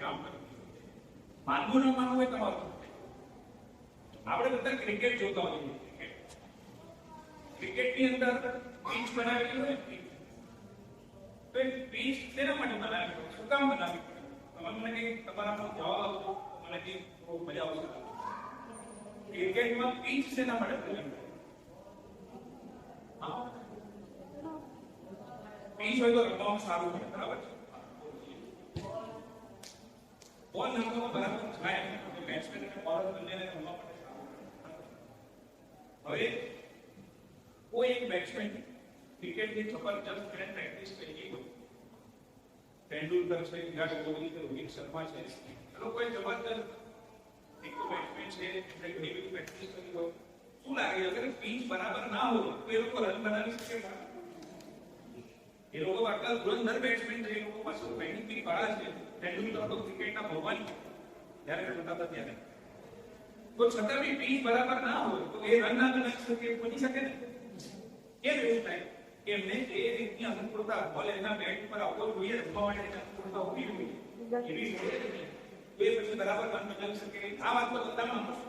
કામ કરે. માનવું ન માનવું હોય તમારું. આપણે બધા ક્રિકેટ જોતા હોઈએ. ક્રિકેટની અંદર પિચ બનાવેલી હોય તો એ પિચ તેના માટે બનાવેલી હોય. શું કામ બનાવી? તમે મને કંઈ તમારાનો જવાબ આપો, મને કંઈ મજા આવશે. ક્રિકેટમાં પિચ તેના માટે બનાવેલી હોય. પિચ હોય તો રમવામાં સારું હોય, બરાબર છે. બોલ નાખવામાં બરાબર થાય, બેટ્સમેન અને બોલર બંનેને રમવા માટે સારું. હવે કોઈ એક બેટ્સમેન ક્રિકેટની જબરજસ્ત પ્રેક્ટિસ કરી હોય, તેંડુલકર છે, વિરાટ કોહલી છે, રોહિત શર્મા છે, એ લોકોએ જબરજસ્ત એક બેટ્સમેન છે, એવી પ્રેક્ટિસ કરી હોય. શું લાગે અગર પિચ બરાબર ના હોય તો એ લોકો રન બનાવી શકે? એ લોકો આટલા ધુરંધર બેટ્સમેન છે, એ લોકો પાસે બેટિંગ બી કળા છે. તેંડુલકર તો ક્રિકેટના ભગવાન જ્યારે રમતા હતા ત્યારે. તો છતાં બી પિચ બરાબર ના હોય તો એ રન ના બનાવી શકે, બની શકે ને? કેમ એવું થાય? એમને એ રીતની અનુકૂળતા બોલ એના બેટ પર આવતો જોઈએ, રમવા માટે અનુકૂળતા હોવી જોઈએ. એવી જોઈએ એ પછી બરાબર રન બનાવી શકે. આ વાત તો બધામાં હશે.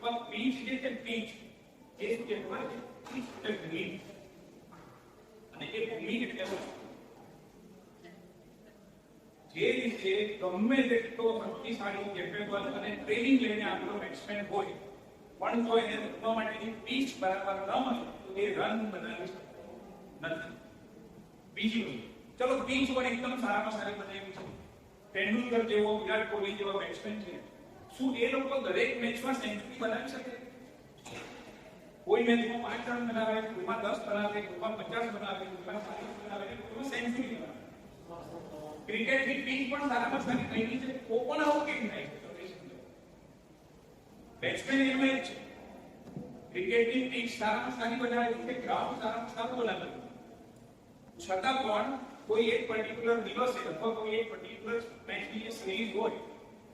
પણ પિચ જે છે, પિચ એ જે હોય છે, પિચ એટલે ગ્રીન. અને એ ભૂમિ એટલે જે રીતે ગમે તેટલો શક્તિશાળી, કેપેબલ અને ટ્રેનિંગ લઈને આપણો બેટ્સમેન હોય, પણ જો એને રમવા માટેની પિચ બરાબર ન હોય તો એ રન બનાવી શકે નથી. બીજી ચલો પિચ પણ એકદમ સારામાં સારી બનાવી છે. તેંડુલકર જેવો, વિરાટ કોહલી જેવા બેટ્સમેન છે, શું એ લોકો દરેક મેચમાં સેન્ચુરી બનાવી શકે? કોઈ મેચમાં 5 રન બનાવે, કોઈમાં 10 બનાવે, કોઈમાં 50 બનાવે, કોઈમાં 40 બનાવે, કોઈમાં સેન્ચુરી બનાવે. ક્રિકેટની પિચ પણ સારામાં સારી થઈ છે, તો પણ આવું કેમ થાય? બેટ્સમેન એમ જ છે. ક્રિકેટની પિચ સારામાં સારી બનાવેલી છે, ગ્રાઉન્ડ સારામાં સારું બનાવેલું, છતાં પણ કોઈ એક પર્ટિક્યુલર દિવસે અથવા કોઈ એક પર્ટિક્યુલર મેચની જે સિરીઝ હોય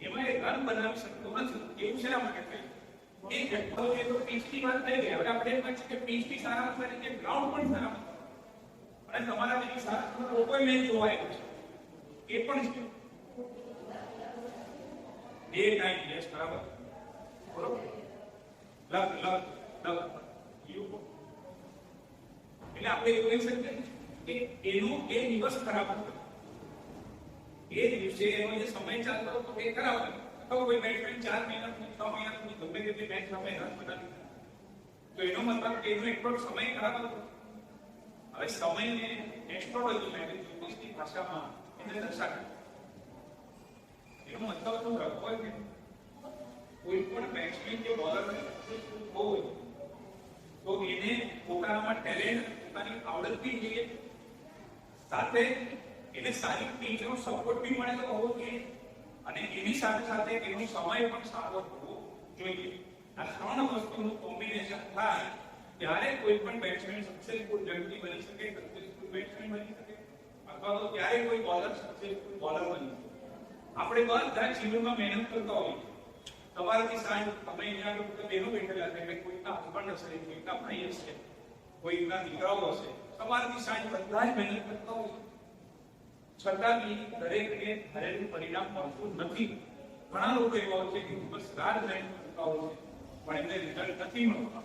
એમાં એ રન બનાવી શકતો નથી. એવું શેના માટે થાય? એ વ્યક્તિઓ તો પિચની વાત થઈ ગઈ. હવે આપણે એમ કહીએ કે પિચ બી સારામાં સારી છે, ગ્રાઉન્ડ પણ સારામાં સારું. અને તમારા જેવી સારા લોકોએ મેચ જોવાય છે, એ પણ છે. ડે નાઇટ, યસ, બરાબર, બરોબર. લગ યુ એટલે આપણે એવું કહી શકીએ કે એનો એ દિવસ ખરાબ હતો, એ દિવસે એનો જે સમય ચાલતો હતો એ ખરાબ હતો. તો કોઈ બેટ્સમેન 4 મહિના 6 મહિના સુધી ગમે તેટલી મેચ રમે, રન બનાવી, તો એનો મતલબ કે એનો એટલો સમય ખરાબ હતો. હવે સમયને એસ્ટ્રોલોજી મેથમેટિક્સની ભાષામાં એને દર્શાવે. એનો મતલબ તો હોય કે કોઈ પણ બેટ્સમેન કે બોલર હોય તો એને પોતાનામાં ટેલેન્ટ, પોતાની આવડત બી જોઈએ, સાથે એને સારી ટીમનો સપોર્ટ બી મળે તો હોવો જોઈએ, અને એની સાથે સાથે એનો સમય પણ સારો હોવો જોઈએ. આ 3 વસ્તુનું કોમ્બિનેશન થાય ત્યારે કોઈ પણ બેટ્સમેન સક્સેસફુલ વ્યક્તિ બની શકે, સક્સેસફુલ બેટ્સમેન બની શકે, અથવા તો ત્યારે કોઈ બોલર સક્સેસફુલ બોલર બની શકે. આપણે બધા જીવનમાં મહેનત કરતા હોઈએ. તમારાથી સાંજ તમે અહીંયા બેનો બેઠેલા છે, કોઈના હસબન્ડ હશે, કોઈના ભાઈ હશે, કોઈના દીકરાઓ હશે, તમારાથી સાંજ બધા જ મહેનત કરતા હોય, છતાં બી દરેકને ધારેલું પરિણામ મળતું નથી. ઘણા લોકો એવા હોય છે કે બસ રાત મહેનત કરતા હોય છે પણ એમને રિઝલ્ટ નથી મળતા.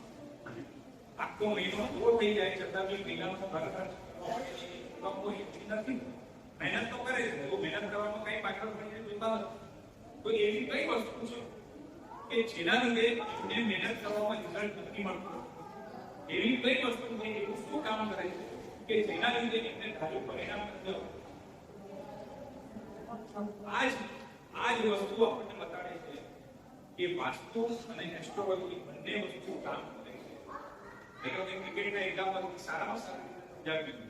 આખો મહિનો પૂરો થઈ જાય છતાં બી મહિનાનો ખર્ચ કોઈ નથી. મહેનત તો કરે છે, તો મહેનત કરવામાં કઈ પાછળ પડી જોતા નથી. તો એવી કઈ વસ્તુ છે કે જેના લીધે એમને મહેનત કરવામાં રિઝલ્ટ નથી મળતું? એવી કઈ વસ્તુ છે, એવું શું કામ કરે છે કે જેના લીધે એમને ધાર્યું પરિણામ નથી? આ જ વસ્તુ આપણને બતાડે છે કે વાસ્તુ અને એસ્ટ્રોલોજી બંને વસ્તુ કામ કરે છે. ક્રિકેટના એક્ઝામ્પલ સારામાં સારું,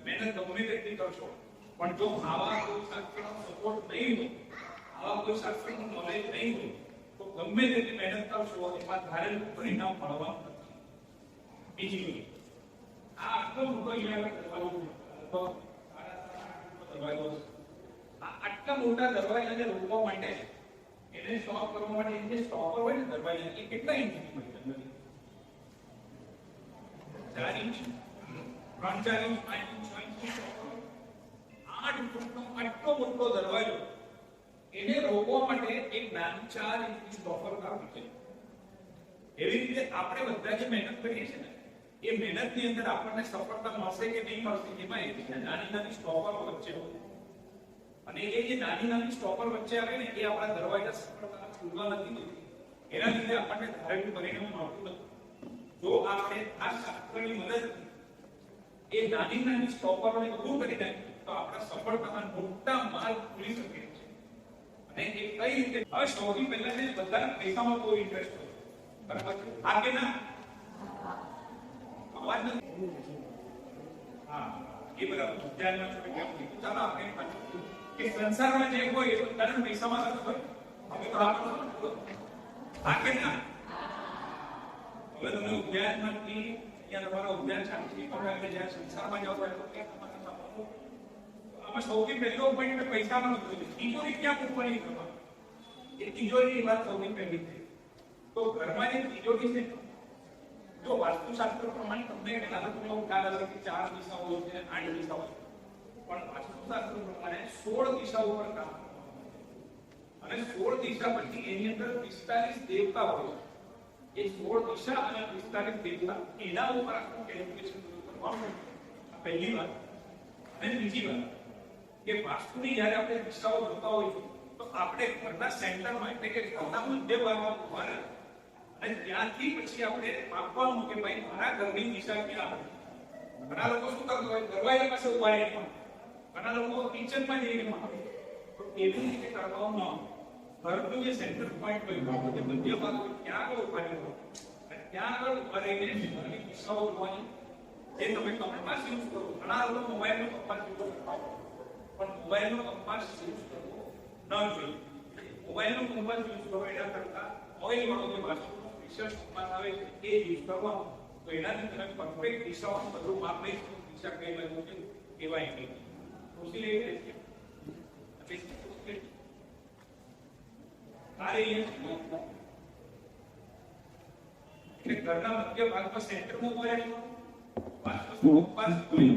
મહેનત ગમે તેટલી કરશો પણ જો આવા કોઈ શાસ્ત્રનો સપોર્ટ નહીં હોય, આવા કોઈ શાસ્ત્રનું નોલેજ નહીં હોય, તો ગમે તેટલી મહેનત કરશો એમાં ધારેલું પરિણામ મળવાનું નથી. બીજી આ આટલો મોટો દરવાજો, આટલા મોટા દરવાજાને રોકવા માટે, એને સ્ટોપ કરવા માટે જે સ્ટોપર હોય ને દરવાજા, એ કેટલા ઇંચની હોય? 4 ઇંચ, 3-4 ઇંચ, 5 ઇંચ, 6 ઇંચ. 8 ફૂટનો આટલો મોટો દરવાજો એને રોકવા માટે એક નાનું 4 ઇંચની સ્ટોપર કાપી છે. એવી રીતે આપણે બધા જે મહેનત કરીએ છીએ ને એ મહેનતની અંદર આપણને સફળતા મળશે કે નહીં મળશે એમાં એક નાની નાની સ્ટોપર વચ્ચે હોય અને એ જે નાની નાની સ્ટોપર વચ્ચે આવે ને એ આપણા દરવાજા સફળતાના ખુલવા નથી દેતી. એના લીધે આપણને ધારેલું પરિણામ મળતું નથી. જો આપણે આ શાસ્ત્રની મદદથી એ નાની નાની સ્ટોપરોને દૂર કરી નાખીએ તો આપણા સફળતાના મોટા માર્ગ ખુલી શકે છે. અને એ કઈ રીતે? હવે સૌથી પહેલા છે બધાના પૈસામાં કોઈ ઇન્ટરેસ્ટ હોય, બરાબર? આ કે ના અવાજ નથી. હા, એ બરાબર. ધ્યાનમાં છો કે ચાલો આપણે કે સંસારમાં જે હોય એ બધાના પૈસામાં નથી હોય. હવે તો આપણો આ કે ના હવે તમે ઉદ્યાનમાંથી અહીંયા તમારો ઉદ્યાન ચાલુ છે પણ આપણે જ્યાં સંસારમાં જાવ તો આમાં સૌથી પહેલો પોઈન્ટ પૈસામાં નથી. તિજોરી ક્યાં મૂકવાની કરવાની? એ તિજોરીની વાત સૌથી પહેલી થઈ. તો ઘરમાં જે તિજોરી છે જો વાસ્તુશાસ્ત્ર પ્રમાણે તમને પહેલા તો ખ્યાલ હશે કે 4 દિશાઓ છે, 8 દિશાઓ છે, પણ વાસ્તુશાસ્ત્ર પ્રમાણે 16 દિશાઓ પર કામ અને 16 દિશા પછી એની અંદર 45 દેવતા હોય છે. એ 16 દિશા અને 45 દેવતા એના ઉપર આખું કેલ્ક્યુલેશન કરવાનું. પહેલી વાત. અને બીજી વાત કે વાસ્તુની જ્યારે આપણે દિશાઓ જોતા હોઈએ તો આપણે ઘરના સેન્ટરમાં એટલે કે ઘરના મધ્ય ભાગમાં ઉભા રહે અને ત્યાંથી પછી આપણે માપવાનું કે ભાઈ મારા ઘરની દિશા ક્યાં આવે. ઘણા લોકો શું કરતા હોય, દરવાજા પાસે ઉભા રહે, ઘણા લોકો કિચનમાં જઈને માપે. તો એવી રીતે કરવાનું ન હોય. ઘરનું જે સેન્ટર પોઈન્ટ હોય જે મધ્ય ભાગ હોય ત્યાં આગળ ઉભા રહેવું અને ત્યાં આગળ ઉભા રહીને ઘરની દિશાઓ જોવાની. જે તમે કંપાસ યુઝ કરો, ઘણા લોકો મોબાઈલનો કંપાસ યુઝ કરતા હોય પણ મોબાઈલનો કંપાસ યુઝ કરવો ન જોઈએ. મોબાઈલનો કંપાસ યુઝ કરો એના કરતા ઓઇલ વાળો જે વાસ્તુનો રિસર્ચ કંપાસ આવે છે એ યુઝ કરવાનો. તો એનાથી તમે પરફેક્ટ દિશાઓનું બધું માપ લઈ શકો. દિશા કઈ બાજુ છે એવા નહીં. ખુશી લઈ લે છે એટલે ઘરના મધ્ય ભાગમાં સેન્ટરમાં ઉભા રહેવાનું. વાસ્તુ કંપાસ કોઈ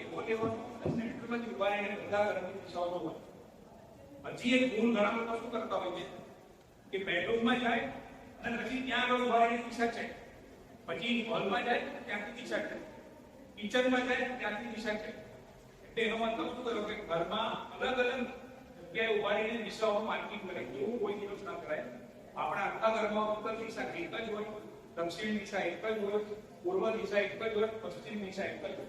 એવો લેવાનો સેન્ટરમાં જ ઉભા રહીને બધા ઘરની દિશાઓ હોય. પછી એક ભૂલ ઘણા લોકો શું કરતા હોય છે કે બેડરૂમમાં જાય અને પછી ત્યાં આગળ ઉભા રહીને દિશા છે, પછી હોલમાં જાય ત્યાંથી દિશા છે, કિચનમાં જાય ત્યાંથી દિશા છે. એટલે એનો મતલબ શું કર્યો કે ઘરમાં અલગ અલગ જગ્યાએ ઉભા રહીને દિશાઓ માર્કિંગ કરે. એવું કોઈ દિવસ ના કરાય. આપણા આખા ઘરમાં ઉત્તર દિશા એક જ હોય, દક્ષિણ દિશા એક જ હોય, પૂર્વ દિશા એક જ હોય, પશ્ચિમ દિશા એક જ હોય.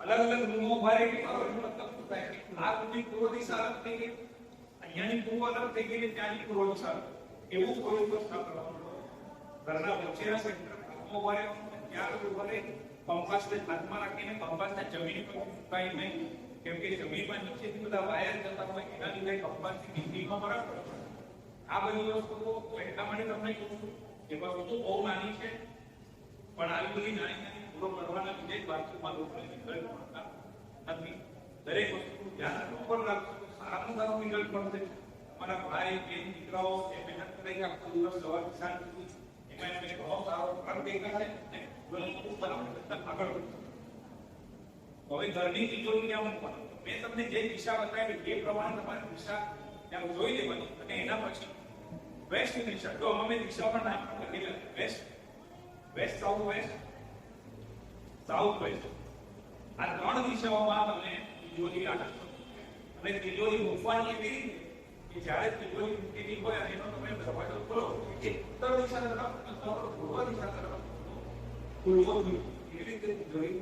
અલગ અલગ રૂમો ઉભા રહીને મતલબ શું થાય કે આ રૂમની પૂર્વ દિશા અલગ થઈ ગઈ, અહીંયાની પૂર્વ અલગ થઈ ગઈ, ત્યાંની પૂર્વ દિશા એવું કોઈ દિવસ ના કરવાનું. ઘરના વચ્ચેના સેન્ટર ઉભા રહેવાનું. ત્યાં ઉભા રહી કંપાસને હાથમાં રાખીને કંપાસને જમીન પર મુકાય નહીં. કેમ કે જમીનમાં નીચેથી બધા વાયર જતા હોય એના લીધે કંપાસની બિંદીમાં ફરક પડે. આ બધી વસ્તુઓ એટલા માટે તમને કહું છું કે વસ્તુ બહુ નાની છે પણ આવી બધી નાની નાની ભૂલો કરવાના લીધે જ વાસ્તુમાં લોકોને રિઝલ્ટ મળતા નથી. દરેક વસ્તુ ધ્યાન ઉપર રાખશો તો સારામાં સારું રિઝલ્ટ મળશે. અમારા ભાઈ બેન દીકરાઓ જે મહેનત કરી આખો દિવસ સવારથી સાંજ સુધી એમાં એમને બહુ સારો ફળ દેખાશે અને આગળ વધશે. હવે ઘરની તિજોરી ક્યાં મૂકવાની? મેં તમને જે દિશા બતાવી એ પ્રમાણે તમારી દિશા ત્યાં જોઈ લેવાની અને એના પછી વેસ્ટ દિશા. તો અમે દિશા પણ નામ લખેલા west, west south west, south west. આ 3 દિશાઓમાં તમને તિજોરી રાખશો અને તિજોરી મૂકવાની એવી રીતે કે જ્યારે તિજોરી મૂકેલી હોય એનો તમે દરવાજો ખોલો કે ઉત્તર દિશા તરફ અથવા પૂર્વ દિશા તરફ ખુલવો જોઈએ. એવી રીતે તિજોરી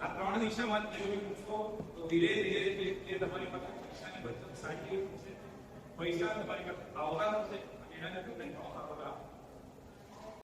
આ 3 દિશામાં તિજોરી મૂકશો તો ધીરે ધીરે જે તમારી પાસે પૈસાની બચત સારી થશે, પૈસા તમારી પાસે આવતા થશે અને એના લીધે તમને નવો લાભ